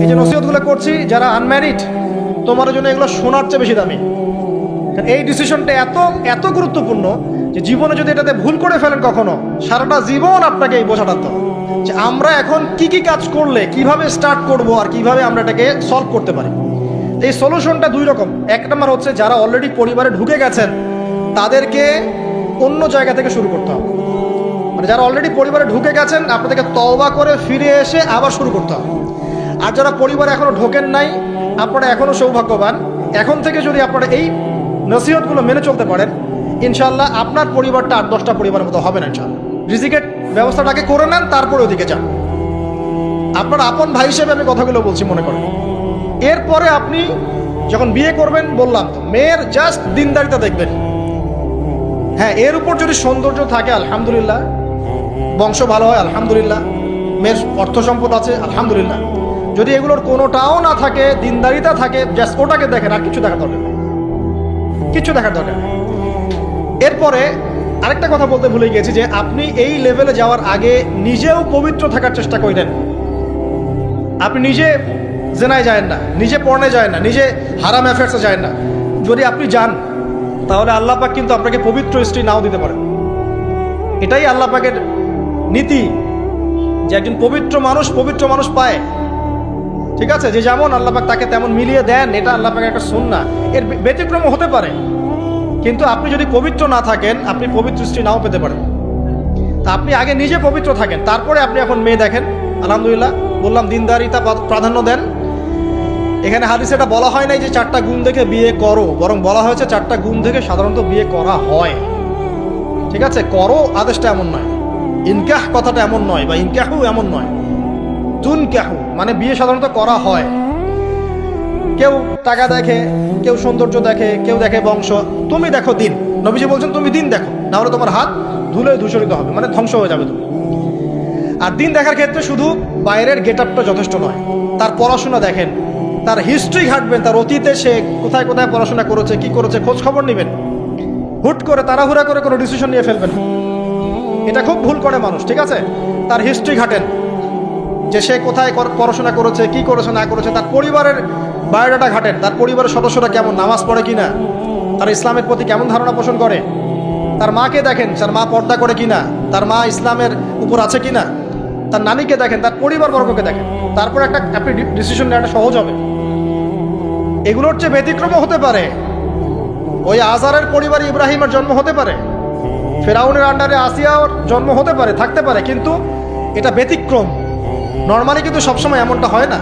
এই যে নসিহতগুলো করছি, যারা আনম্যারিড, তোমার জন্য এগুলো শোনার চেয়ে বেশি দামি। এই ডিসিশনটা এত এত গুরুত্বপূর্ণ যে জীবনে যদি এটাতে ভুল করে ফেলেন কখনো, সারাটা জীবন আপনাকে এই বোঝাটা তো যে আমরা এখন কি কি কাজ করলে কিভাবে স্টার্ট করব আর কিভাবে আমরা এটাকে সলভ করতে পারি। এই সলিউশনটা দুই রকম। এক নম্বর হচ্ছে যারা অলরেডি পরিবারে ঢুকে গেছেন তাদেরকে অন্য জায়গা থেকে শুরু করতে হবে। মানে যারা অলরেডি পরিবারে ঢুকে গেছেন আপনাদেরকে তওবা করে ফিরে এসে আবার শুরু করতে হবে। আর যারা পরিবারে এখনো ঢোকেন নাই, আপনারা এখনো সৌভাগ্যবান। এখন থেকে যদি আপনারা এই নসিহতগুলো মেনে চলতে পারেন, ইনশাআল্লাহ আপনার পরিবারটা 8-10টা পরিবারের মতো হবে না ইনশাআল্লাহ। রিজিকের ব্যবস্থাটাকে করে নেন, তারপরে ওদিকে যান। আপনার আপন ভাই হিসেবে আমি কথাগুলো বলছি, মনে করেন। এরপরে আপনি যখন বিয়ে করবেন, বললাম তো, মেয়ের জাস্ট দিনদারিতা দেখবেন। হ্যাঁ, এর উপর যদি সৌন্দর্য থাকে আলহামদুলিল্লাহ, বংশ ভালো হয় আলহামদুলিল্লাহ, মেয়ের অর্থ সম্পদ আছে আলহামদুলিল্লাহ। যদি এগুলোর কোনোটাও না থাকে, দিনদারিতা থাকে, জাস্ট ওটাকে দেখেন, আর কিছু দেখার দরকার নেই, কিছু দেখার দরকার নেই। এরপরে আরেকটা কথা বলতে ভুলে গিয়েছি যে আপনি এই লেভেলে যাওয়ার আগে নিজেও পবিত্র থাকার চেষ্টা করেন। আপনি নিজে জেনায় যায় না, নিজে পর্নে যায় না, নিজে হারাম অ্যাফেয়ার্সে যায় না। যদি আপনি যান তাহলে আল্লাহ পাক কিন্তু আপনাকে পবিত্র স্ত্রী নাও দিতে পারেন। এটাই আল্লাহ পাকের নীতি যে একজন পবিত্র মানুষ পায়। ঠিক আছে, যে যেমন আল্লাহ পাক তাকে তেমন মিলিয়ে দেন, এটা আল্লাহ পাকের একটা সুন্নাহ। এর ব্যতিক্রম হতে পারে, কিন্তু আপনি যদি পবিত্র না থাকেন আপনি পবিত্র স্ত্রী নাও পেতে পারেন। তা আপনি আগে নিজে পবিত্র থাকেন, তারপরে আপনি এখন মেয়ে দেখেন। আলহামদুলিল্লাহ, বললাম দিনদারিতা প্রাধান্য দেন। এখানে হাদিসে এটা বলা হয় নাই যে 4টা গুণ দেখে বিয়ে করো, বরং বলা হয়েছে 4টা গুণ দেখে সাধারণত বিয়ে করা হয়। ঠিক আছে, করো আদেশটা এমন নয়, ইনকাহ কথাটা এমন নয়, বা ইনকাহু এমন নয়, তুনকাহু মানে বিয়ে সাধারণত করা হয়। কেউ টাকা দেখে, কেউ সৌন্দর্য দেখে, কেউ দেখে বংশ। তুমি দেখো দিন। নবীজি বলছেন তুমি দিন দেখো, না হলে তোমার হাত ধুলে ধূসরিত হবে, মানে ধ্বংস হয়ে যাবে তুমি। আর দিন দেখার ক্ষেত্রে শুধু বাইরের গেট আপটা যথেষ্ট নয়, তার পড়াশোনা দেখেন, তার হিস্ট্রি ঘাটবেন, তার অতীতে সে কোথায় কোথায় পড়াশোনা করেছে, কি করেছে, খোঁজ খবর নেবেন। হুট করে তাড়াহুড়া করে কোনো ডিসিশন নিয়ে ফেলবেন, এটা খুব ভুল করে মানুষ। ঠিক আছে, তার হিস্ট্রি ঘাটেন, যে সে কোথায় পড়াশোনা করেছে, কি করেছে না করেছে। তার পরিবারের বায়োডাটা ঘাটেন, তার পরিবারের সদস্যরা কেমন, নামাজ পড়ে কিনা, তার ইসলামের প্রতি কেমন ধারণা পোষণ করে। তার মাকে দেখেন, তার মা পর্দা করে কিনা, তার মা ইসলামের উপর আছে কিনা। তার নানিকে দেখেন, তার পরিবারবর্গকে দেখেন, তারপর আপনি ডিসিশন নেওয়াটা সহজ হবে। এগুলোর চেয়ে ব্যতিক্রমও হতে পারে। ওই আজারের পরিবারে ইব্রাহিমের জন্ম হতে পারে, ফেরাউনের আন্ডারে আসিয়ার জন্ম হতে পারে, থাকতে পারে, কিন্তু এটা ব্যতিক্রম। নর্মালি কিন্তু সবসময় এমনটা হয় না।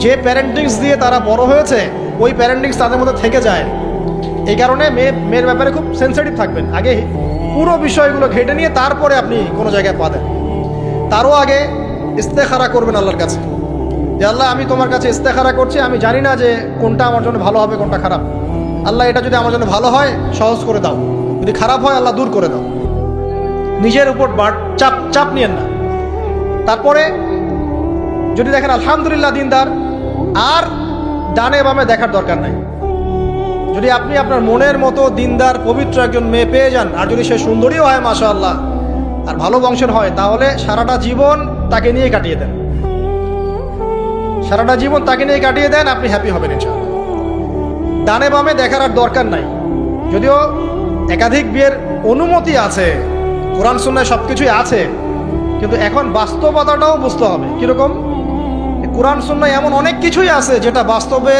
যে প্যারেন্টিংস দিয়ে তারা বড় হয়েছে, ওই প্যারেন্টিংস তাদের মধ্যে থেকে যায়। এই কারণে মেয়ের ব্যাপারে খুব সেন্সিটিভ থাকবেন। আগে পুরো বিষয়গুলো ঘেটে নিয়ে তারপরে আপনি কোনো জায়গায় পা দেন। তারও আগে ইস্তেখারা করবেন আল্লাহর কাছে, যে আল্লাহ আমি তোমার কাছে ইস্তেখারা করছি, আমি জানি না যে কোনটা আমার জন্য ভালো হবে, কোনটা খারাপ। আল্লাহ এটা যদি আমার জন্য ভালো হয় সহজ করে দাও, যদি খারাপ হয় আল্লাহ দূর করে দাও। নিজের উপর চাপ নিয়েন না। তারপরে যদি দেখেন আলহামদুলিল্লাহ দিনদার, আর ডানে বামে দেখার দরকার নাই। যদি আপনি আপনার মনের মতো দিনদার পবিত্র একজন মেয়ে পেয়ে যান, আর যদি সে সুন্দরীও হয় মাশাআল্লাহ, আর ভালো বংশের হয়, তাহলে সারাটা জীবন তাকে নিয়ে কাটিয়ে দেন, সারাটা জীবন তাকে নিয়ে কাটিয়ে দেন, আপনি হ্যাপি হবেন ইনশাআল্লাহ। ডানে বামে দেখার আর দরকার নাই। যদিও একাধিক বিয়ের অনুমতি আছে, কোরআন সুন্নাহয় সব কিছুই আছে, কিন্তু এখন বাস্তবতাটাও বুঝতে হবে। কীরকম? কোরআন সুন্নাহয় এমন অনেক কিছুই আছে যেটা বাস্তবে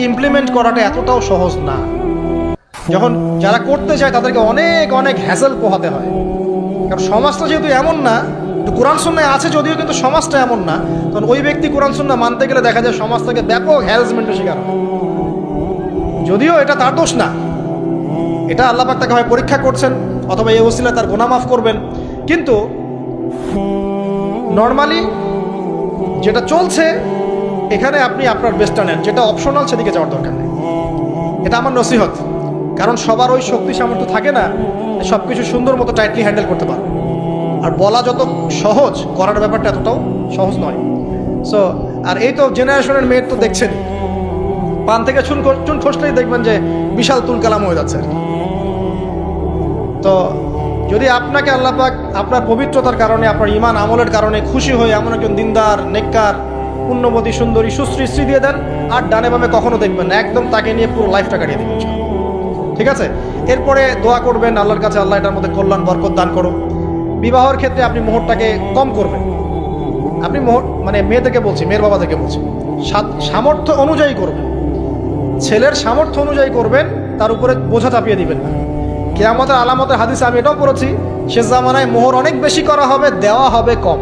ইমপ্লিমেন্ট করাটা এতটাও সহজ না। যখন যারা করতে চায় তাদেরকে অনেক অনেক হ্যাসেল পোহাতে হয়, কারণ সমাজটা যেহেতু এমন না। কোরআন সুন্নাহয় আছে যদিও, কিন্তু সমাজটা এমন না। তখন ওই ব্যক্তি কোরআন সুন্নাহ মানতে গেলে দেখা যায় সমাজ থেকে ব্যাপক হ্যারাসমেন্টের শিকার হয়। যদিও এটা তার দোষ না, এটা আল্লাহ পাক তাকে হয় পরীক্ষা করছেন, অথবা এই ওসিলায় তার গুনাহ মাফ করবেন। কিন্তু নর্মালি যেটা চলছে, এখানে আপনি আপনার বেস্টটা নেন, যেটা অপশনাল সেদিকে যাওয়ার দরকার নেই। এটা আমার নসিহত। কারণ সবার ওই শক্তি সামর্থ্য থাকে না সব কিছু সুন্দর মতো টাইটলি হ্যান্ডেল করতে পারে। আর বলা যত সহজ, করার ব্যাপারটা এতটাও সহজ নয়। সো আর এই তো জেনারেশনের মেয়ের তো দেখছেন, পান থেকে চুন খসলেই দেখবেন যে বিশাল তুল কালাম হয়ে যাচ্ছে আর কি। তো যদি আপনাকে আল্লাহ পাক আপনার পবিত্রতার কারণে, আপনার ঈমান আমলের কারণে খুশি হয়ে এমন একজন দিনদার, নেককার, পুণ্যবতী সুন্দরী সুশ্রী স্ত্রী দিয়ে দেন, আর ডানে বামে কখনো দেখবেন না, একদম তাকে নিয়ে পুরো লাইফটা কাটিয়ে দেবেন। ঠিক আছে? এরপরে দোয়া করবেন আল্লাহর কাছে, আল্লাহ এটার মধ্যে কল্যাণ বরকত দান করো। বিবাহের ক্ষেত্রে আপনি মোহরটাকে কম করবেন। আপনি মোহর মানে মেয়েদেরকে বলছি, মেয়ের বাবা থেকে বলছি, সামর্থ্য অনুযায়ী করবেন, ছেলের সামর্থ্য অনুযায়ী করবেন, তার উপরে বোঝা চাপিয়ে দিবেন না। কিয়ামতের আলামতের হাদিসে আমি এটাও পড়েছি, শেষ জামানায় মোহর অনেক বেশি করা হবে, দেওয়া হবে কম।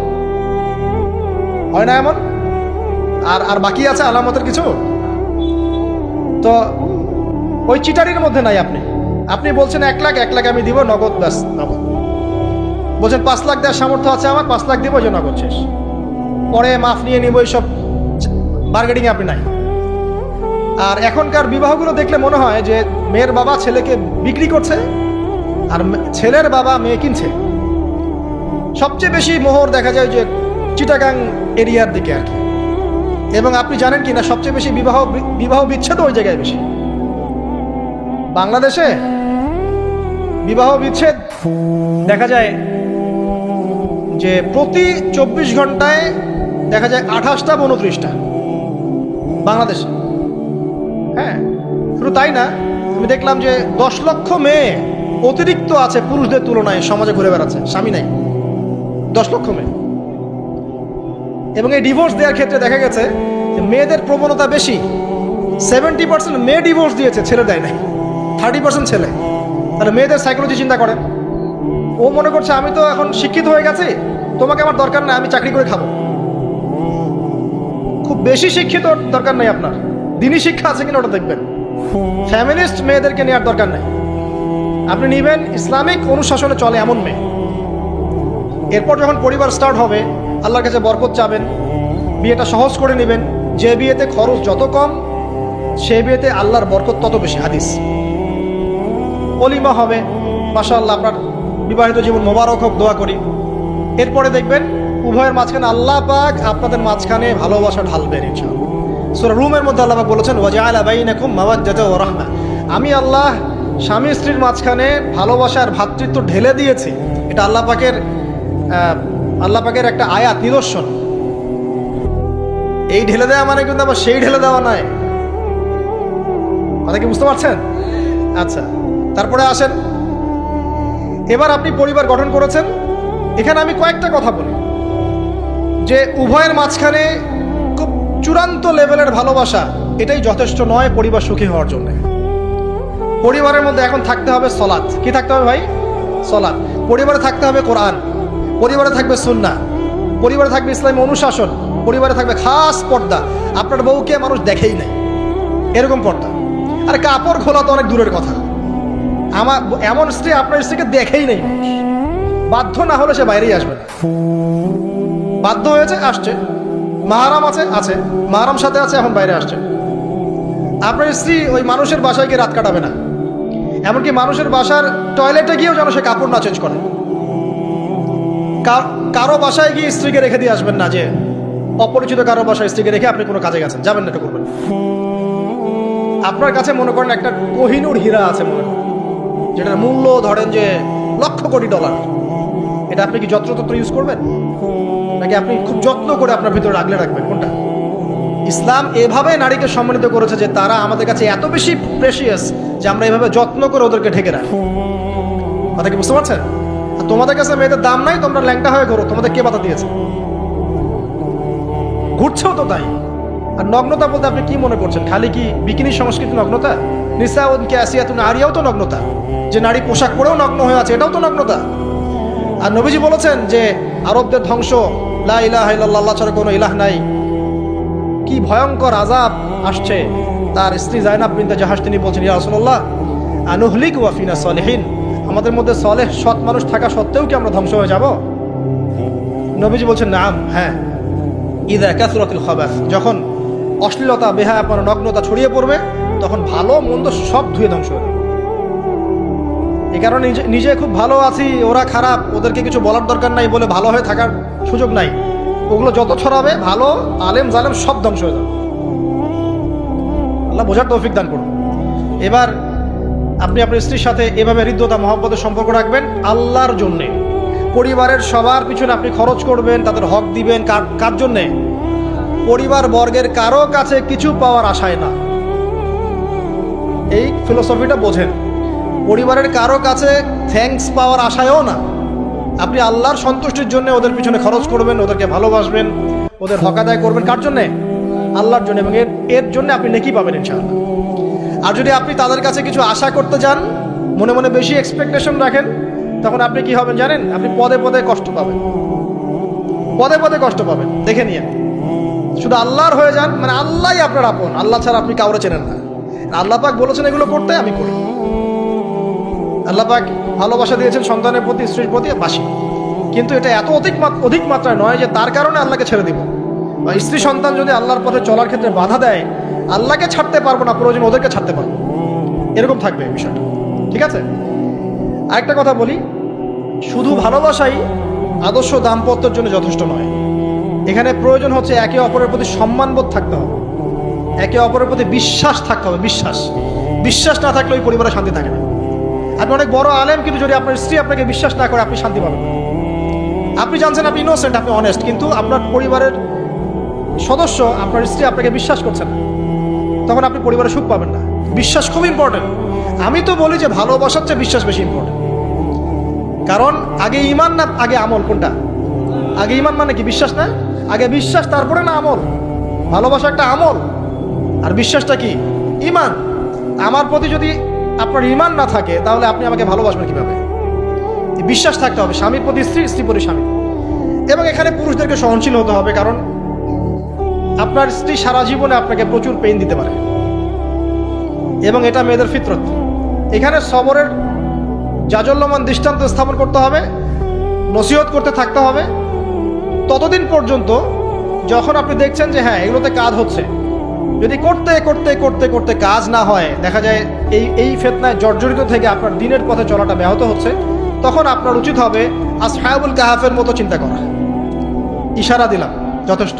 হয় না এমন? আর বাকি আছে আলামতের কিছু। তো ওই চিটারির মধ্যে নাই। আপনি বলছেন 1 লাখ, 1 লাখ আমি দিব নগদ, ব্যাস নগদ। বলছেন 5 লাখ দেওয়ার সামর্থ্য আছে আমার, 5 লাখ দিব, যে নগদ শেষ, পরে মাফ নিয়ে নিব, এইসব বার্গেনিং আপনি নাই। আর এখনকার বিবাহগুলো দেখলে মনে হয় যে মেয়ের বাবা ছেলেকে বিক্রি করছে, আর ছেলের বাবা মেয়ে কিনছে। সবচেয়ে বেশি মোহর দেখা যায় যে চিটাগাং এরিয়ার দিকে আর কি। এবং আপনি জানেন কি না, সবচেয়ে বেশি বিবাহ বিচ্ছেদ ওই জায়গায় বেশি। বাংলাদেশে বিবাহ বিচ্ছেদ দেখা যায় যে প্রতি 24 ঘন্টায় দেখা যায় 28টা বা 29টা বাংলাদেশে। হ্যাঁ, শুধু তাই না, আমি দেখলাম যে 10 লক্ষ মেয়ে অতিরিক্ত আছে পুরুষদের তুলনায়, সমাজে ঘুরে বেড়াচ্ছে, স্বামী নাই। 10 লক্ষ মেয়ে। এবং এই ডিভোর্স দেওয়ার ক্ষেত্রে দেখা গেছে যে মেয়েদের প্রবণতা বেশি। 70% মেয়ে ডিভোর্স দিয়েছে, ছেলে দেয় নাই, 30% ছেলে। তাহলে মেয়েদের সাইকোলজি চিন্তা করেন। ও মনে করছে আমি তো এখন শিক্ষিত হয়ে গেছি, তোমাকে আমার দরকার নাই, আমি চাকরি করে খাবো। খুব বেশি শিক্ষিত দরকার নাই আপনার, দিনী শিক্ষা আছে কিনা ওটা দেখবেন। ফ্যামিলিস্ট মেয়েদেরকে নেওয়ার দরকার নাই, আপনি নিবেন ইসলামিক অনুশাসনে চলে এমন মেয়ে। এরপর যখন পরিবার স্টার্ট হবে, আল্লাহর কাছে বরকত চাবেন, বিয়েটা সহজ করে নেবেন। যে বিয়েতে খরচ যত কম, সে বিয়েতে আল্লাহর বরকত তত বেশি। হাদিস। অলিমা হবে, মাশাআল্লাহ, আপনার বিবাহিত জীবন মোবারক হোক, দোয়া করি। এরপরে দেখবেন উভয়ের মাঝখানে আল্লাহ পাক আপনাদের মাঝখানে ভালোবাসা ঢালবেন ইনশাআল্লাহ। সূরা রুমের মধ্যে আল্লাহ পাক বলেছেন, ওয়াজআলা বাইনাকুম মাওয়াদ্দাতা ওয়া রাহমা, আমি আল্লাহ স্বামী স্ত্রীর মাঝখানে ভালোবাসার ভ্রাতৃত্ব ঢেলে দিয়েছি। এটা আল্লাহ পাকের একটা আয়াত, নিদর্শন। এই ঢেলে দেওয়া মানে কিন্তু আবার সেই ঢেলে দেওয়া নয়। কথা কি বুঝতে পারছেন? আচ্ছা, তারপরে আসেন, এবার আপনি পরিবার গঠন করেছেন। এখানে আমি কয়েকটা কথা বলি যে উভয়ের মাঝখানে খুব চূড়ান্ত লেভেলের ভালোবাসা এটাই যথেষ্ট নয় পরিবার সুখী হওয়ার জন্য। পরিবারের মধ্যে এখন থাকতে হবে সলাত। কি থাকতে হবে ভাই? সলাত। পরিবারে থাকতে হবে কোরআন, পরিবারে থাকবে সুন্নাহ, পরিবারে থাকবে ইসলামী অনুশাসন, পরিবারে থাকবে খাস পর্দা। আপনার বউকে মানুষ দেখেই নাই, এরকম পর্দা। আর কাপড় খোলা তো অনেক দূরের কথা। আমার এমন স্ত্রী আপনার স্ত্রীকে দেখেই নেই, বাধ্য না হলে সে বাইরেই আসবে না। বাধ্য হয়েছে, আসছে, মাহারাম আছে, মাহারাম সাথে আছে, এখন বাইরে আসছে। আপনার স্ত্রী ওই মানুষের বাসায় গিয়ে রাত কাটাবে না, এমনকি মানুষের বাসার টয়লেটে গিয়েও যেন সে কাপড় না চেঞ্জ করে। কারো বাসায় গিয়ে স্ত্রীকে রেখে দিয়ে আসবেন না, যে অপরিচিত কারো বাসায় স্ত্রীকে রেখে আপনি কোনো কাজে গেছেন, যাবেন না, এটা করবেন। আপনার কাছে মনে করেন একটা কোহিনূর হীরা আছে, মনে করেন যেটার মূল্য ধরেন যে লক্ষ কোটি ডলার, এটা আপনি কি যত্রতত্র ইউজ করবেন, নাকি আপনি খুব যত্ন করে আপনার ভিতরে আগলে রাখবেন? কোনটা? ইসলাম এভাবে নারীকে সম্মানিত করেছে যে তারা আমাদের কাছে এত বেশি প্রেশিয়াস যে আমরা এভাবে যত্ন করে ওদেরকে ঢেকে রাখি। কথা কি বুঝতে পারছেন? আর তোমাদের কাছে মেয়েদের দাম নাই, তোমরা ল্যাংটা হয়ে ঘোরো, তোমাদের কে বাধা দিয়েছে? ঘুরছেও তো তাই। আর নগ্নতা বলতে আপনি কি মনে করছেন? খালি কি বিকিনি সংস্কৃতি নগ্নতা? নিসাউন কাসিয়াতুন আরিয়াও তো নগ্নতা, যে নারী পোশাক পরেও নগ্ন হয়ে আছে, এটাও তো নগ্নতা। আর নবীজি বলেছেন যে আরবদের ধ্বংস, লা ইলাহা ইল্লাল্লাহ, আল্লাহ ছাড়া কোনো ইলাহ নাই। কি ভয়ঙ্কর আযাব আসছে। তার স্ত্রী যায়নাব বিনতে জাহাশ তিনি বলছেন, ইয়া রাসূলুল্লাহ আনুহলিক ওয়া ফিনা সালিহিন, আমাদের মধ্যে সলেহ সৎ মানুষ থাকা সত্ত্বেও কি আমরা ধ্বংস হয়ে যাব? নবীজি বলছেন, নাম, হ্যাঁ, ইযা কাসরাতুল খাবাস, যখন অশ্লীলতা, বেহায়াপনা, নগ্নতা ছড়িয়ে পড়বে, তখন ভালো মন্দ সব ধুয়ে ধ্বংস হয়ে যাবে। এই কারণে নিজে খুব ভালো আছি, ওরা খারাপ, ওদেরকে কিছু বলার দরকার নাই বলে ভালো হয়ে থাকার সুযোগ নাই। ওগুলো যত ছড়াবে, ভালো আলেম জালেম সব ধ্বংস হয়ে যাবে। আল্লাহ বোঝার তৌফিক দান করুন। এবার আপনি আপনার স্ত্রীর সাথে এভাবে হৃদ্যতা মহব্বতের সম্পর্ক রাখবেন আল্লাহর জন্যে। পরিবারের সবার পিছনে আপনি খরচ করবেন, তাদের হক দিবেন। কার জন্যে? পরিবার বর্গের কারো কাছে কিছু পাওয়ার আশায় না। এই ফিলোসফিটা বোঝেন। পরিবারের কারো কাছে থ্যাঙ্কস পাওয়ার আশায়ও না। আপনি আল্লাহর সন্তুষ্টির জন্য ওদের পিছনে খরচ করবেন, ওদেরকে ভালোবাসবেন, ওদের হক আদায় করবেন। কার জন্যে? আল্লাহর জন্য। এবং এর জন্য আপনি নেকি পাবেন ইনশাআল্লাহ। আর যদি আপনি তাদের কাছে কিছু আশা করতে যান, মনে মনে বেশি এক্সপেকটেশন রাখেন, তখন আপনি কি হবেন জানেন? আপনি পদে পদে কষ্ট পাবেন, পদে পদে কষ্ট পাবেন। দেখে নিয়ে শুধু আল্লাহর হয়ে যান, মানে আল্লাহই আপনার আপন, আল্লাহ ছাড়া আপনি কাউরে চেনেন না। আল্লাহ পাক বলেছেন এগুলো করতে, আমি করি। আল্লাহ পাক ভালোবাসা দিয়েছেন সন্তানের প্রতি, স্ত্রীর প্রতি, বাসি। কিন্তু এটা এত অধিক মাত্রায় নয় যে তার কারণে আল্লাহকে ছেড়ে দিব। বা স্ত্রী সন্তান যদি আল্লাহর পথে চলার ক্ষেত্রে বাধা দেয়, আল্লাহকে ছাড়তে পারবো না, প্রয়োজন ওদেরকে ছাড়তে পারবো, এরকম থাকবে বিষয়টা। ঠিক আছে? আরেকটা কথা বলি, শুধু ভালোবাসাই আদর্শ দাম্পত্যের জন্য যথেষ্ট নয়। এখানে প্রয়োজন হচ্ছে একে অপরের প্রতি সম্মানবোধ থাকতে হবে, একে অপরের প্রতি বিশ্বাস থাকতে হবে। বিশ্বাস না থাকলে ওই পরিবারে শান্তি থাকে না। আপনি অনেক বড় আলেম, কিন্তু যদি আপনার স্ত্রী আপনাকে বিশ্বাস না করে, আপনি শান্তি পাবেন না। আপনি জানছেন আপনি ইনোসেন্ট, আপনি অনেস্ট, কিন্তু আপনার পরিবারের সদস্য, আপনার স্ত্রী আপনাকে বিশ্বাস করছে না, তখন আপনি পরিবারে সুখ পাবেন না। বিশ্বাস খুব ইম্পর্টেন্ট। আমি তো বলি যে ভালোবাসার চেয়ে বিশ্বাস বেশি ইম্পর্টেন্ট। কারণ আগে ঈমান না আগে আমল? কোনটা আগে? ঈমান মানে কি? বিশ্বাস না? আগে বিশ্বাস, তারপরে না আমল? ভালোবাসা একটা আমল, আর বিশ্বাসটা কি? ঈমান। আমার প্রতি যদি আপনার ঈমান না থাকে, তাহলে আপনি আমাকে ভালোবাসবেন কিভাবে? বিশ্বাস থাকতে হবে, স্বামীর প্রতি স্ত্রী, স্ত্রী প্রতি স্বামী। এবং এখানে পুরুষদেরকে সহনশীল হতে হবে, কারণ আপনার স্ত্রী সারা জীবনে আপনাকে প্রচুর পেইন দিতে পারে, এবং এটা মেয়েদের ফিতরত। এখানে সবরের জাজল্যমান দৃষ্টান্ত স্থাপন করতে হবে, নসিহত করতে থাকতে হবে, ততদিন পর্যন্ত যখন আপনি দেখছেন যে হ্যাঁ এগুলোতে কাজ হচ্ছে। যদি করতে করতে করতে করতে কাজ না হয়, দেখা যায় এই ফিতনায় জর্জরিত থেকে আপনার দিনের পথে চলাটা ব্যাহত হচ্ছে, তখন আপনার উচিত হবে আসহাবুল কাহাফের মতো চিন্তা করা। ইশারা দিলাম, যথেষ্ট।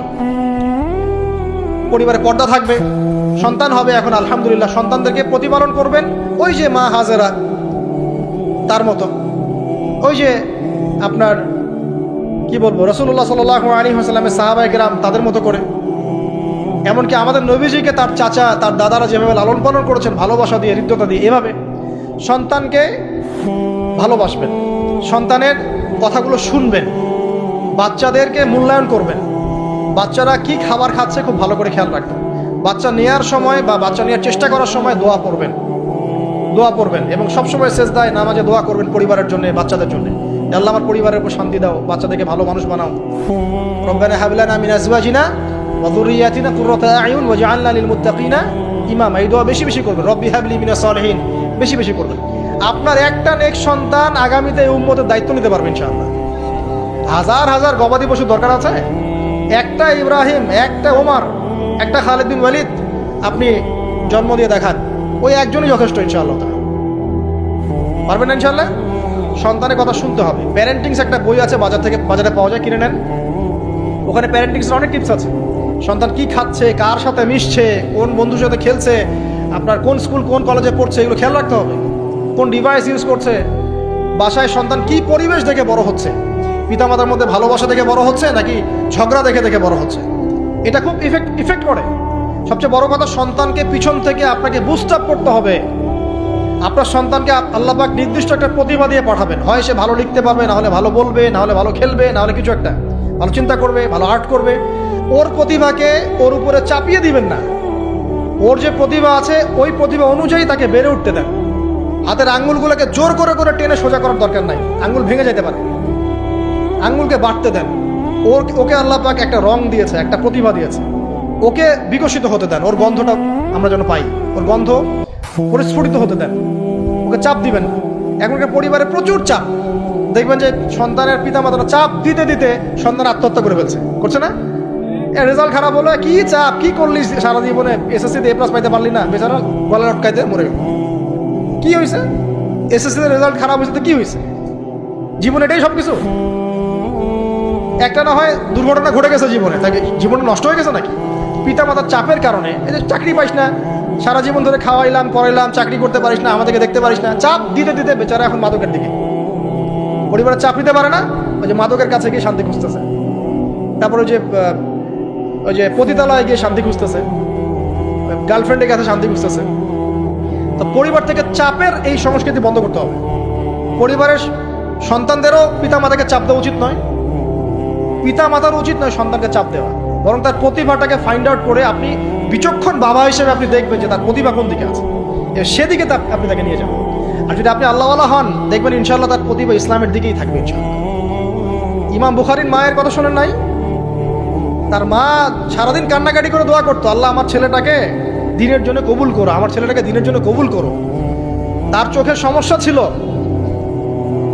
পরিবারে পর্দা থাকবে, সন্তান হবে, এখন আলহামদুলিল্লাহ সন্তানদেরকে প্রতিপালন করবেন ওই যে মা হাজেরা তার মতো, ওই যে আপনার কি বলবো, রাসূলুল্লাহ সাল্লাল্লাহু আলাইহি ওয়াসাল্লামের সাহাবায়ে কেরাম তাদের মতো করে। এমনকি আমাদের নবীজিকে তার চাচা, তার দাদারা যেভাবে লালন পালন করেছেন, ভালোবাসা দিয়ে, হৃদ্যতা দিয়ে, এভাবে সন্তানকে ভালোবাসবেন, সন্তানের কথাগুলো শুনবেন, বাচ্চাদেরকে মূল্যায়ন করবেন, বাচ্চারা কি খাবার খাচ্ছে খুব ভালো করে খেয়াল রাখবেন, বাচ্চা নেওয়ার সময় বা বাচ্চা নেওয়ার চেষ্টা করার সময় দোয়া পড়বেন, এবং সবসময় সেজদায় নামাজে দোয়া করবেন পরিবারের জন্য, বাচ্চাদের জন্য। আল্লাহ আমার পরিবারের উপর শান্তি দাও, বাচ্চাদেরকে ভালো মানুষ বানাও। রব্বানা হাব লানা মিন আজওয়াজিনা ওয়া যুররিয়াতিনা কুররাতা আয়ুন ওয়াজআলনা লিল মুত্তাকিনা ইমামা। এই দোয়া বেশি বেশি করবেন। রব্বি হাবলি মিনাস সালিহিন বেশি বেশি করবেন। আপনার একটা নেক সন্তান আগামীতে এই উম্মতের দায়িত্ব নিতে পারবে ইনশাআল্লাহ। হাজার হাজার গবাদি পশু দরকার আছে? একটা ইব্রাহিম, একটা ওমর, একটা খালিদ বিন ওয়ালিদ আপনি জন্ম দিয়ে দেখান, ওই একজনই যথেষ্ট ইনশাআল্লাহ। পারবেন না ইনশাআল্লাহ? সন্তানের কথা শুনতে হবে। প্যারেন্টিংস একটা বই আছে, বাজারে পাওয়া যায়, কিনে নেন। ওখানে প্যারেন্টিংসের অনেক টিপস আছে। সন্তান কি খাচ্ছে, কার সাথে মিশছে, কোন বন্ধুর সাথে খেলছে, আপনার কোন স্কুল কোন কলেজে পড়ছে, এগুলো খেয়াল রাখতে হবে। কোন ডিভাইস ইউজ করছে, বাসায় সন্তান কি পরিবেশ দেখে বড় হচ্ছে, পিতামাতার মধ্যে ভালোবাসা দেখে বড় হচ্ছে নাকি ঝগড়া দেখে দেখে বড় হচ্ছে, এটা খুব ইফেক্ট করে। সবচেয়ে বড় কথা, সন্তানকে পিছন থেকে আপনাকে বুস্ট আপ করতে হবে। আপনার সন্তানকে আল্লাহ পাক নির্দিষ্ট একটা প্রতিভা দিয়ে পাঠাবেন। হয় সে ভালো লিখতে পারবে, না হলে ভালো বলবে, না হলে ভালো খেলবে, না হলে কিছু একটা ভালো চিন্তা করবে, ভালো আর্ট করবে। ওর প্রতিভাকে ওর উপরে চাপিয়ে দিবেন না। ওর যে প্রতিভা আছে ওই প্রতিভা অনুযায়ী তাকে বেড়ে উঠতে দেন। হাতের আঙ্গুলগুলোকে জোর করে করে টেনে সোজা করার দরকার নাই, আঙ্গুল ভেঙে যেতে পারে। আঙ্গুলকে বাড়তে দেন। ওকে আল্লাহ পাক একটা রং দিয়েছে, একটা প্রতিভা দিয়েছে, ওকে বিকশিত হতে দেন। ওর গন্ধটা আমরা যেন পাই, ওর গন্ধ পরিস্ফুটিত হতে দেন। ওকে চাপ দিবেন না। এখনকার পরিবারে প্রচুর চাপ, দেখবেন যে সন্তানের পিতামাতারা চাপ দিতে দিতে সন্তান আত্মহত্যা করে ফেলছে, করছে না? রেজাল্ট খারাপ হলো, কি চাপ, কি করলি সারা জীবনে, এসএসসিতে এ প্লাস পাইতে পারলি না, বেচারা গলা লটকাইতে মরে গেল। কি হয়েছে? এসএসসিতে রেজাল্ট খারাপ হয়েছে তো কি হয়েছে? জীবনে এটাই সব কিছু? একটা না হয় দুর্ঘটনা ঘটে গেছে জীবনে, তাকে জীবনে নষ্ট হয়ে গেছে নাকি? পিতামাতার চাপের কারণে, এই যে চাকরি পাইস না, সারা জীবন ধরে খাওয়াইলাম পড়াইলাম, চাকরি করতে পারিস না, আমাদেরকে দেখতে পারিস না, চাপ দিতে দিতে বেচারা এখন মাদকের দিকে। পরিবারের চাপ নিতে পারে না, ওই যে মাদকের কাছে গিয়ে শান্তি খুঁজতেছে। তারপরে যে ওই যে পতিতালয়ে গিয়ে শান্তি খুঁজতেছে, গার্লফ্রেন্ডের কাছে শান্তি খুঁজতেছে। তো পরিবার থেকে চাপের এই সংস্কৃতি বন্ধ করতে হবে। পরিবারের সন্তানদেরও পিতামাতাকে চাপ দেওয়া উচিত নয়, পিতামাতার উচিত নয় সন্তানকে চাপ দেওয়া, বরং তার প্রতিভাটাকে ফাইন্ড আউট করে আপনি বিচক্ষণ বাবা হিসেবে আপনি দেখবেন যে তার প্রতিভা কোন দিকে আছে, সেদিকে আপনি তাকে নিয়ে যাবেন। আর যদি আপনি আল্লাহওয়ালা হন, দেখবেন ইনশাআল্লাহ তার প্রতিভা ইসলামের দিকেই থাকবে ইনশাআল্লাহ। ইমাম বুখারীর মায়ের কথা শোনেন নাই? তার মা সারাদিন কান্নাকাটি করে দোয়া করতো, আল্লাহ আমার ছেলেটাকে দিনের জন্য কবুল করো, আমার ছেলেটাকে দিনের জন্য কবুল করো। তার চোখের সমস্যা ছিল,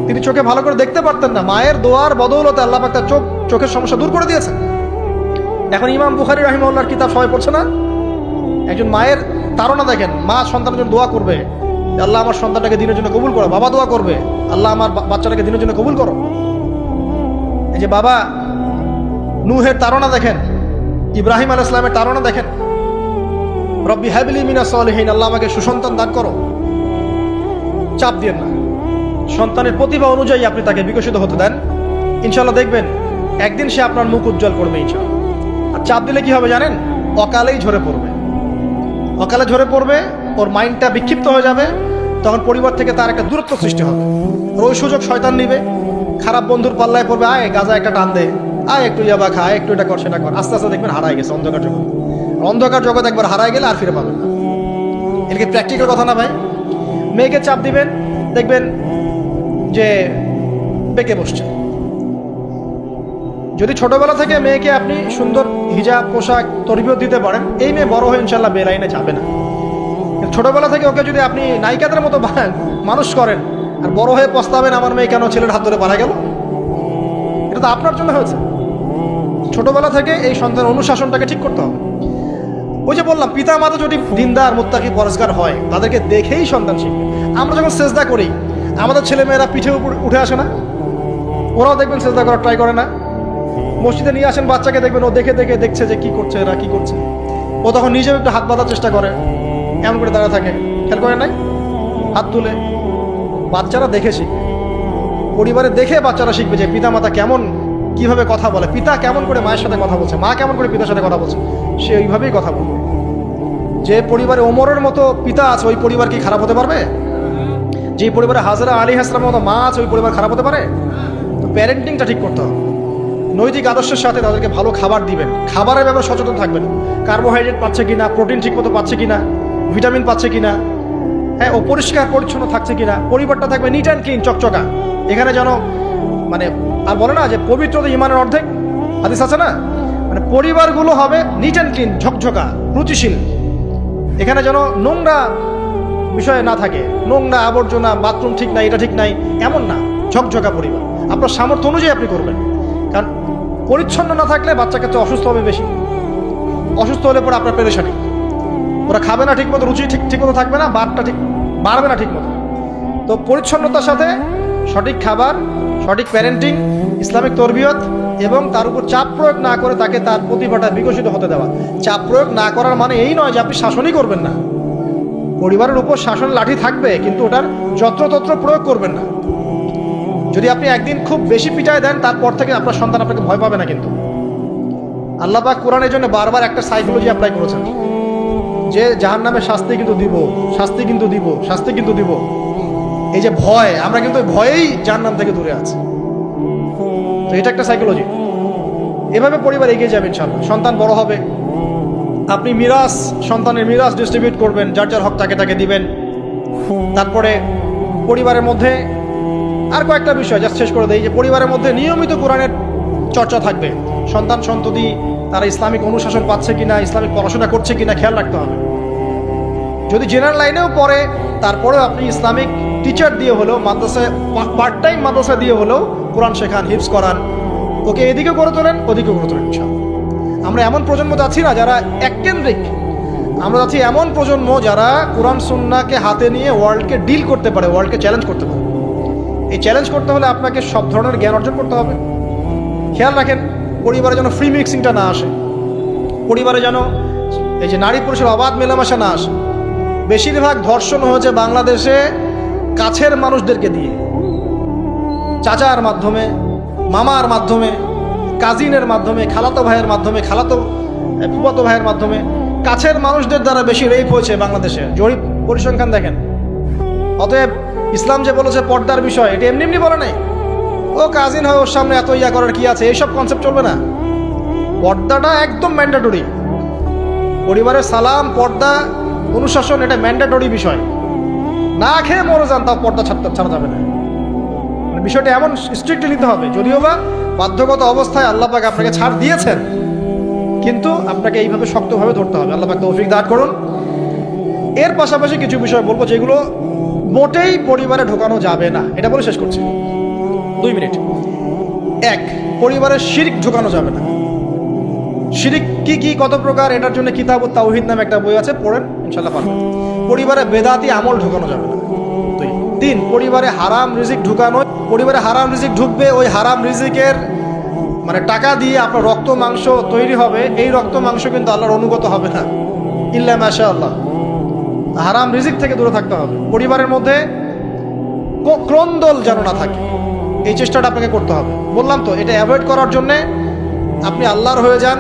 তিনি চোখে ভালো করে দেখতে পারতেন না, মায়ের দোয়ার বদৌলতে আল্লাহ পাক তার চোখের সমস্যা দূর করে দিয়েছেন। এখন ইমাম বুখারী রাহিমাহুল্লাহর কিতাব সবাই পড়ছে না? একজন মায়ের তাড়না দেখেন, মা সন্তানের জন্য দোয়া করবে, আল্লাহ আমার সন্তানটাকে দিনের জন্য কবুল করো। বাবা দোয়া করবে, আল্লাহ আমার বাচ্চাটাকে দিনের জন্য কবুল করো। এই যে বাবা নূহের তাড়না দেখেন, ইব্রাহিম আলাইহিস সালামের তাড়না দেখেন, রব্বি হাবলি মিনাস সালিহিন, আল্লাহ আমাকে সুসন্তান দান করো। চাপ দিয়েন না, সন্তানের প্রতিভা অনুযায়ী আপনি তাকে বিকশিত হতে দেন, ইনশাআল্লাহ দেখবেন একদিন সে আপনার মুখ উজ্জ্বল করবে ইনশাআল্লাহ। আর চাপ দিলে কি হবে জানেন? অকালেই ঝরে পড়বে, অকালে ঝরে পড়বে, ওর মাইন্ডটা বিক্ষিপ্ত হয়ে যাবে, তখন পরিবার থেকে তার একটা দূরত্ব সৃষ্টি হবে। ওই সুযোগ শয়তান নিবে, খারাপ বন্ধুর পাল্লায় পড়বে, আয় গাঁজা একটা টান দে, আয় একটু ইয়াবা খা, একটু এটা কর সেটা কর, আস্তে আস্তে দেখবেন হারায় গেছে অন্ধকার জগৎ। অন্ধকার জগৎ একবার হারায় গেলে আর ফিরে পাবেন না। এদিকে প্র্যাকটিক্যাল কথা না ভাই, মেয়েকে চাপ দিবেন, দেখবেন যে বেঁকে বসছে। যদি ছোটবেলা থেকে মেয়েকে আপনি সুন্দর হিজাব পোশাক তরবিয়ত দিতে পারেন, এই মেয়ে বড় হয়ে ইনশাল্লাহ বেলাইনে যাবে না। ছোটবেলা থেকে ওকে যদি আপনি নায়িকাদের মতো মানুষ করেন, আর বড় হয়ে পস্তাবেন আমার মেয়ে কেন ছেলের হাত ধরে পালা গেল, এটা তো আপনার জন্য হয়েছে। ছোটবেলা থেকে এই সন্তানের অনুশাসনটাকে ঠিক করতে হবে। ওই যে বললাম, পিতা মাতা যদি দিনদার মুত্তাকি পরেজগার হয়, তাদেরকে দেখেই সন্তান শিখবে। আমরা যখন সেজদা করি, আমাদের ছেলেমেয়েরা পিঠে উপর উঠে আসে না? ওরাও দেখবেন সেজদা করার ট্রাই করে না? মসজিদে নিয়ে আসেন বাচ্চাকে, দেখবেন ও দেখে দেখে দেখছে যে কি করছে এরা, কি করছে, ও তখন নিজেও একটু হাত বাঁধার চেষ্টা করে, এমন করে দাঁড়া থাকে, খেয়াল করে নাই? হাত তুলে। বাচ্চারা দেখে শিখবে, পরিবারে দেখে বাচ্চারা শিখবে যে পিতা মাতা কেমন, কিভাবে কথা বলে, পিতা কেমন করে মায়ের সাথে কথা বলছে, মা কেমন করে পিতার সাথে কথা বলছে, সে ওইভাবেই কথা বলবে। যে পরিবারে ওমরের মতো পিতা আছে, ওই পরিবার কি খারাপ হতে পারবে? যে পরিবারে হাজরা আলাইহিস সালামের মতো মা আছে, ওই পরিবার খারাপ হতে পারে? তো প্যারেন্টিংটা ঠিক করতে হবে, নৈতিক আদর্শের সাথে তাদেরকে ভালো খাবার দিবেন, খাবারের ব্যাপারে সচেতন থাকবেন, কার্বোহাইড্রেট পাচ্ছে কিনা, প্রোটিন ঠিক মতো পাচ্ছে কিনা, ভিটামিন পাচ্ছে কিনা, হ্যাঁ ও পরিষ্কার পরিচ্ছন্ন থাকছে কিনা, পরিবারটা থাকবে নিট অ্যান্ড ক্লিন, চকচকা। এখানে যেন মানে আর বলে না যে পবিত্রতা ইমানের অর্ধেক, হাদিস আছে না? মানে পরিবারগুলো হবে নিট অ্যান্ড ক্লিন, ঝকঝকা, রুচিশীল। এখানে যেন নোংরা বিষয় না থাকে, নোংরা আবর্জনা, বাথরুম ঠিক নাই, এটা ঠিক নাই, এমন না, ঝকঝকা পরিবার। আপনার সামর্থ্য অনুযায়ী আপনি করবেন, কারণ পরিচ্ছন্ন না থাকলে বাচ্চা কাছে অসুস্থ হবে বেশি, অসুস্থ হলে পরে আপনার পেরেশানি, ওরা খাবে না ঠিক মতো, রুচি ঠিক মতো থাকবে না, বাতটা ঠিক বাড়বে না ঠিক মতো। তো পরিচ্ছন্নতার সাথে সঠিক খাবার, সঠিক প্যারেন্টিং, ইসলামিক তরবিয়ত এবং তার উপর চাপ প্রয়োগ না করে তাকে তার প্রতিভাটা বিকশিত হতে দেওয়া। চাপ প্রয়োগ না করার মানে এই নয় যে আপনি শাসনই করবেন না, পরিবারের উপর শাসন লাঠি থাকবে, কিন্তু ওটার যত্রতত্র প্রয়োগ করবেন না। যদি আপনি একদিন খুব বেশি পিটায় দেন, তারপর থেকে আপনার সন্তান আপনাকে ভয় পাবে না। কিন্তু আল্লাহ পাক কোরআনের জন্য বারবার একটা সাইকোলজি অ্যাপ্লাই করেছেন যে জাহান্নামের শাস্তি কিন্তু দিব, শাস্তি কিন্তু দিব, শাস্তি কিন্তু দিব। এই যে ভয়, আমরা কিন্তু ভয়েই জাহান্নাম থেকে দূরে আছি। তো এটা একটা সাইকোলজি। এভাবে পরিবার এগিয়ে যাবে ইনশাআল্লাহ। সন্তান বড় হবে, আপনি মিরাস, সন্তানের মিরাস ডিস্ট্রিবিউট করবেন, যার যার হক তাকে দিবেন। তারপরে পরিবারের মধ্যে আর কয়েকটা বিষয় জাস্ট শেষ করে দেই, যে পরিবারের মধ্যে নিয়মিত কোরআনের চর্চা থাকবে। সন্তান সন্ততি তারা ইসলামিক অনুশাসন পাচ্ছে কিনা, ইসলামিক পড়াশোনা করছে কিনা খেয়াল রাখতে হবে। যদি জেনারেল লাইনেও পড়ে, তারপরেও আপনি ইসলামিক টিচার দিয়ে হলেও, মাদ্রাসায় পার্ট টাইম মাদ্রাসা দিয়ে হলেও কোরআন শেখান, হিফজ করান, ওকে এদিকে করে তোলেন, ওদিকে করে তোলেন ইনশাআল্লাহ। আমরা এমন প্রজন্ম যাচ্ছি না যারা এককেন্দ্রিক, আমরা যাচ্ছি এমন প্রজন্ম যারা কোরআন সুন্নাহকে হাতে নিয়ে ওয়ার্ল্ডকে ডিল করতে পারে, ওয়ার্ল্ডকে চ্যালেঞ্জ করতে পারে। এই চ্যালেঞ্জ করতে হলে আপনাকে সব ধরনের জ্ঞান অর্জন করতে হবে। খেয়াল রাখেন পরিবারে যেন ফ্রি মিক্সিংটা না আসে, পরিবারে যেন এই যে নারী পুরুষের অবাধ মেলামেশা না আসে। বেশিরভাগ ধর্ষণ হয়েছে বাংলাদেশে কাছের মানুষদেরকে দিয়ে, চাচার মাধ্যমে, মামার মাধ্যমে, কাজিনের মাধ্যমে, খালাতো ভাইয়ের মাধ্যমে, ফুফাতো ভাইয়ের মাধ্যমে, কাছের মানুষদের দ্বারা বেশি রেপ হয়েছে বাংলাদেশে। জরিপ পরিসংখ্যান দেখেন। অতএব ইসলাম যে বলেছে পর্দার বিষয়, এটা এমনি এমনি বলে নাই। ও কাজিন হয়, ওর সামনে এত ইয়া করার কি আছে, এইসব কনসেপ্ট চলবে না। পর্দাটা একদম ম্যান্ডেটরি। পরিবারের সালাম, পর্দা, অনুশাসন, এটা ম্যান্ডেটরি বিষয়। না খেয়ে মরে যান, তাও পর্দা ছাড়া যাবে না। মানে বিষয়টা এমন স্ট্রিক্টলি নিতে হবে। যদিও বা বাধ্যগত অবস্থায় আল্লাহ পাক আপনাকে ছাড় দিয়েছেন, কিন্তু আপনাকে এইভাবে শক্তভাবে ধরতে হবে। আল্লাহ পাক তৌফিক দান করুন। এর পাশাপাশি কিছু বিষয় বলবো যেগুলো মোটেই পরিবারে ঢোকানো যাবে না, এটা বলে শেষ করছি। 2 মিনিট। 1, পরিবারের শিরক ঢোকানো যাবে না। শিরক কি কত প্রকার, এটার জন্য কিতাবুত তাওহীদ নামে একটা বই আছে, পড়েন, ইনশাআল্লাহ পারবেন। পরিবারে বেদাতি আমল ঢোকানো যাবে না। 2, 3, পরিবারে হারাম রিজিক ঢুকানো। পরিবারে হারাম রিজিক ঢুকবে, ওই হারাম রিজিকের মানে টাকা দিয়ে আপনার রক্ত মাংস তৈরি হবে, এই রক্ত মাংস কিন্তু আল্লাহর অনুগত হবে না, ইল্লা মাশাআল্লাহ। হারাম রিজিক থেকে দূরে থাকতে হবে। পরিবারের মধ্যে ক্রন্দল যেন না থাকে, এই চেষ্টাটা আপনাকে করতে হবে। বললাম তো, এটা অ্যাভয়েড করার জন্যে আপনি আল্লাহর হয়ে যান,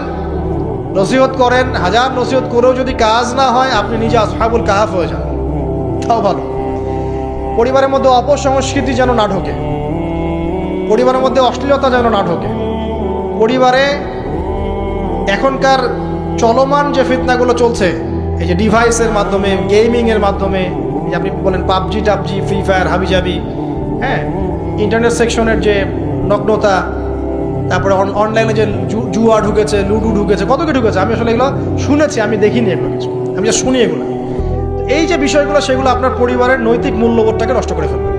নসিহত করেন, হাজার নসিহত করেও যদি কাজ না হয়, আপনি নিজে আসহাবুল কাহাফ হয়ে যান, তাও ভালো। পরিবারের মধ্যে অপসংস্কৃতি যেন না ঢোকে, পরিবারের মধ্যে অশ্লীলতা যেন না ঢোকে। পরিবারে এখনকার চলমান যে ফিতনাগুলো চলছে, এই যে ডিভাইসের মাধ্যমে, গেমিংয়ের মাধ্যমে, এই যে আপনি বলেন পাবজি টাবজি, ফ্রি ফায়ার, হাবিজাবি, হ্যাঁ, ইন্টারনেট সেকশনের যে নগ্নতা, তারপরে অনলাইনে যে জুয়া ঢুকেছে, লুডু ঢুকেছে, কত কি ঢুকেছে, আমি আসলে এগুলো শুনেছি, আমি দেখিনি এগুলো কিছু, আমি যা শুনি এগুলো। এই যে বিষয়গুলো, সেগুলো আপনার পরিবারের নৈতিক মূল্যবোধটাকে নষ্ট করে ফেলবে।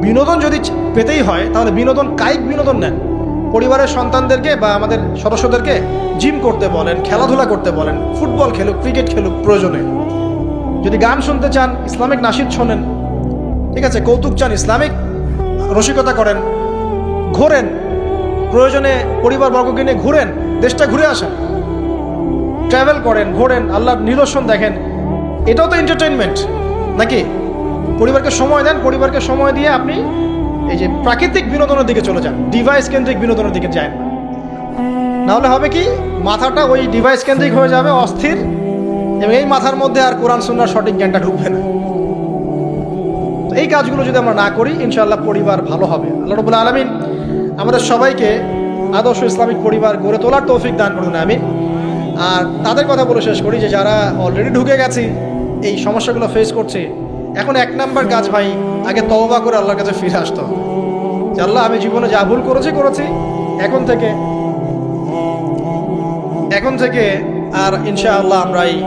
বিনোদন যদি পেতেই হয়, তাহলে বিনোদন, কায়িক বিনোদন নেন। পরিবারের সন্তানদেরকে বা আমাদের সদস্যদেরকে জিম করতে বলেন, খেলাধুলা করতে বলেন, ফুটবল খেলুক, ক্রিকেট খেলুক প্রয়োজনে। যদি গান শুনতে চান, ইসলামিক নাশিদ শোনেন, ঠিক আছে, কৌতুক চান, ইসলামিক রসিকতা করেন, ঘোরেন, প্রয়োজনে পরিবারবর্গকে নিয়ে ঘুরেন, দেশটা ঘুরে আসেন, ট্রাভেল করেন, ঘোরেন, আল্লাহর নিদর্শন দেখেন। এটাও তো এন্টারটেইনমেন্ট নাকি? পরিবারকে সময় দেন, পরিবারকে সময় দিয়ে আপনি এই যে প্রাকৃতিক বিনোদনের দিকে চলে যান, ডিভাইস কেন্দ্রিক বিনোদনের দিকে যান। নাহলে হবে কি, মাথাটা ওই ডিভাইস কেন্দ্রিক হয়ে যাবে, অস্থির, এবং এই মাথার মধ্যে আর কোরআন সুন্নাহর সঠিক জ্ঞানটা ঢুকবে না। তো এই কাজগুলো যদি আমরা না করি, ইনশাআল্লাহ পরিবার ভালো হবে। আল্লাহ রাব্বুল আলামিন আমাদের সবাইকে আদর্শ ইসলামিক পরিবার গড়ে তোলার তৌফিক দান করুন, আমিন। আর তাদের কথা বলে শেষ করি যে যারা অলরেডি ঢুকে গেছি, এই সমস্যাগুলো ফেস করছে, এখন 1 নাম্বার কাজ ভাই, আগে তওবা করে আল্লাহর কাছে ফিরে আসতে হবে যে আল্লাহ, আমি জীবনে যা ভুল করেছি, এখন থেকে আর ইনশাআল্লাহ আমরা এই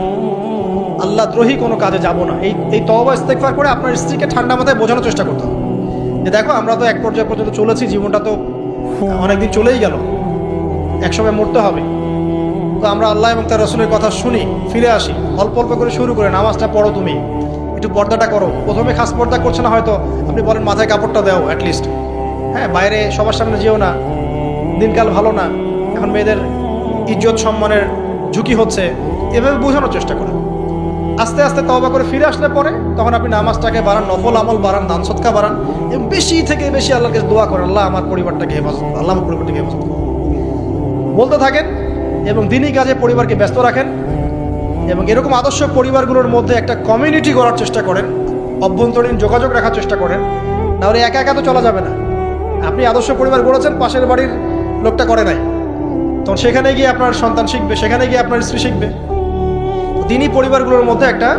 আল্লাহদ্রোহী কোনো কাজে যাব না। এই তওবা ইস্তেগফার করে আপনার স্ত্রীকে ঠান্ডা মাথায় বোঝানোর চেষ্টা করতে হবে যে দেখো, আমরা তো এক পর্যায়ে পর্যন্ত চলেছি, জীবনটা তো অনেকদিন চলেই গেল, একসময় মরতে হবে। তো আমরা আল্লাহ এবং তার রাসূলের কথা শুনি, ফিরে আসি, অল্প অল্প করে শুরু করে নামাজটা পড়ো, তুমি একটু পর্দাটা করো। প্রথমে খাস পর্দা করছে না হয়তো, আপনি বলেন মাথায় কাপড়টা দাও অ্যাটলিস্ট, হ্যাঁ, বাইরে সবার সামনে যেও না, দিনকাল ভালো না, এখন মেয়েদের ইজ্জত সম্মানের ঝুঁকি হচ্ছে, এভাবে বোঝানোর চেষ্টা করেন। আস্তে আস্তে তওবা করে ফিরে আসলে পরে তখন আপনি নামাজটাকে বাড়ান, নফল আমল বাড়ান, দান সদকা বাড়ান, এবং বেশি থেকে বেশি আল্লাহকে দোয়া করেন, আল্লাহ আমার পরিবারটাকে হেফাজত, আল্লাহ আমার পরিবারটাকে হেফাজত বলতে থাকেন, এবং দিনই কাজে পরিবারকে ব্যস্ত রাখেন। এবং এরকম আদর্শ পরিবারগুলোর মধ্যে একটা কমিউনিটি গড়ার চেষ্টা করেন, অভ্যন্তরীণ যোগাযোগ রাখার চেষ্টা করেন, নাহলে একা একা তো চলা যাবে না। আপনি আদর্শ পরিবার গড়েছেন, পাশের বাড়ির লোকটা করে নাই, তখন সেখানে গিয়ে আপনার সন্তান শিখবে, সেখানে গিয়ে আপনার স্ত্রী শিখবে। দিনই পরিবারগুলোর মধ্যে একটা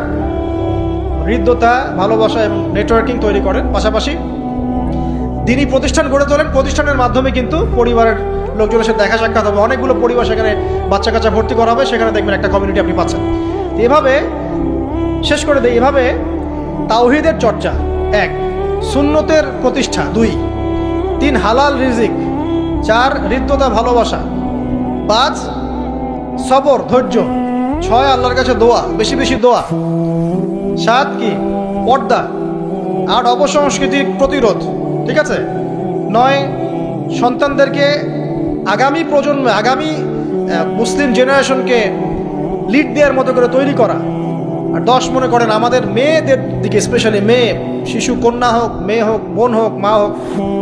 হৃদ্যতা, ভালোবাসা এবং নেটওয়ার্কিং তৈরি করেন। পাশাপাশি দিনই প্রতিষ্ঠান গড়ে তোলেন, প্রতিষ্ঠানের মাধ্যমে কিন্তু পরিবারের লোকজনের সাথে দেখা সাক্ষাৎ হবে, অনেকগুলো পরিবার সেখানে বাচ্চা কাচ্চা ভর্তি করা হবে, সেখানে দেখবেন একটা কমিউনিটি আপনি পাচ্ছেন। এভাবে শেষ করে দেয়, এভাবে তাওহীদের চর্চা 1, সুন্নতের প্রতিষ্ঠা 2, 3, হালাল রিজিক, 4, হৃদ্যতা, ভালোবাসা, 5, সবর, ধৈর্য, 6, আল্লাহর কাছে দোয়া, বেশি বেশি দোয়া, 7, কি পর্দা, 8, অপসংস্কৃতির প্রতিরোধ, ঠিক আছে, 9, সন্তানদেরকে আগামী প্রজন্মে, আগামী মুসলিম জেনারেশনকে লিড দেওয়ার মতো করে তৈরি করা, আর 10 মনে করেন আমাদের মেয়েদের দিকে, স্পেশালি মেয়ে, শিশু, কন্যা হোক, মেয়ে হোক, বোন হোক, মা হোক,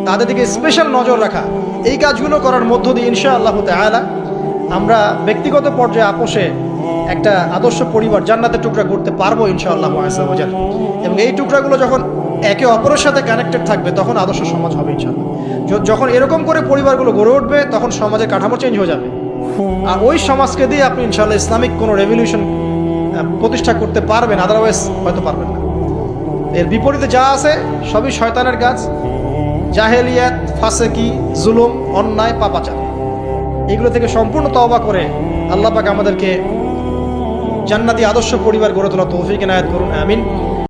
তাদের দিকে স্পেশাল নজর রাখা। এই কাজগুলো করার মধ্য দিয়ে ইনশাআল্লাহ তাআলা আমরা ব্যক্তিগত পর্যায়ে আপোষে একটা আদর্শ পরিবার জান্নাতের টুকরা করতে পারবো ইনশাআল্লাহ আযজা ওয়া জাল। এবং এই টুকরাগুলো যখন একে অপরের সাথে কানেক্টেড থাকবে তখন আদর্শ সমাজ হবে ইনশাআল্লাহ। যখন এরকম করে পরিবারগুলো গড়ে উঠবে তখন সমাজের কাঠামো চেঞ্জ হয়ে যাবে। আর ওই সমাজকে দিয়ে আপনি ইনশাআল্লাহ ইসলামিক কোনো রেভলিউশন প্রতিষ্ঠা করতে পারবেন, আদারওয়াইজ হয়তো পারবেন না। এর বিপরীতে যা আছে সবই শয়তানের কাজ, জাহেলিয়াত, ফাসেকি, জুলুম, অন্যায়, পাপাচার। এগুলো থেকে সম্পূর্ণ তওবা করে আল্লাহ পাক আমাদেরকে জান্নাতি আদর্শ পরিবার গড়ে তোলা তৌফিক এনায়েত করুন, আমিন।